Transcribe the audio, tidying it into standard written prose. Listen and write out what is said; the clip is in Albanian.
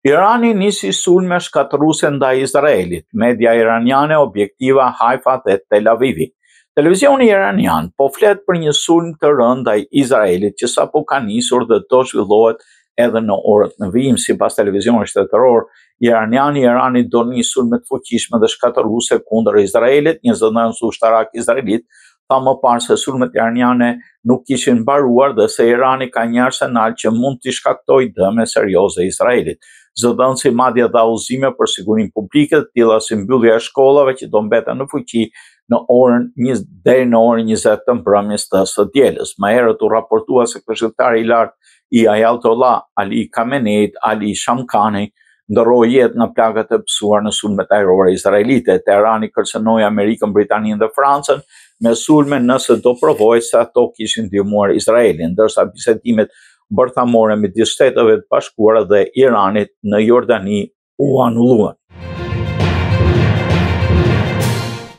Irani nisi sulme shkatërruese ndaj Izraelit, media iraniane objektiva Haifa dhe Tel Avivi. Televizioni iranian po flet për një sulm të rënd ndaj Izraelit që sapo ka nisur dhe do zhvillohet edhe në orët në vijim. Sipas televizionit shtetëror iranian, Irani do nis sulme të fuqishme dhe shkatërruese kundër Izraelit. Një zëdhënës ushtarak izraelit tha më parë se sulmet iraniane nuk kishin mbaruar dhe se Irani ka një arsenal që mund t'i shkaktojë dëme serioze Izraelit. Zëdhënësi madje dha udhëzime për sigurinë publike, të tilla si mbyllja e shkollave që do mbeten në fuqi deri në orën 20 të mbrëmjes të së dielës. Më herët u raportua se këshilltari i lartë i Ayatollah Ali Khameneit, Ali Shamkhani, ndërroi jetë në plagët e pësuar në sulmet ajrore izraelite. Teherani kërcënoi Amerikën, Britaninë dhe Francën me sulme nëse do provojë se ato kishin ndihmuar Izraelin, ndërsa bisedimet bërthamore midis Shteteve të Bashkuara dhe Iranit në Jordani u anulluan.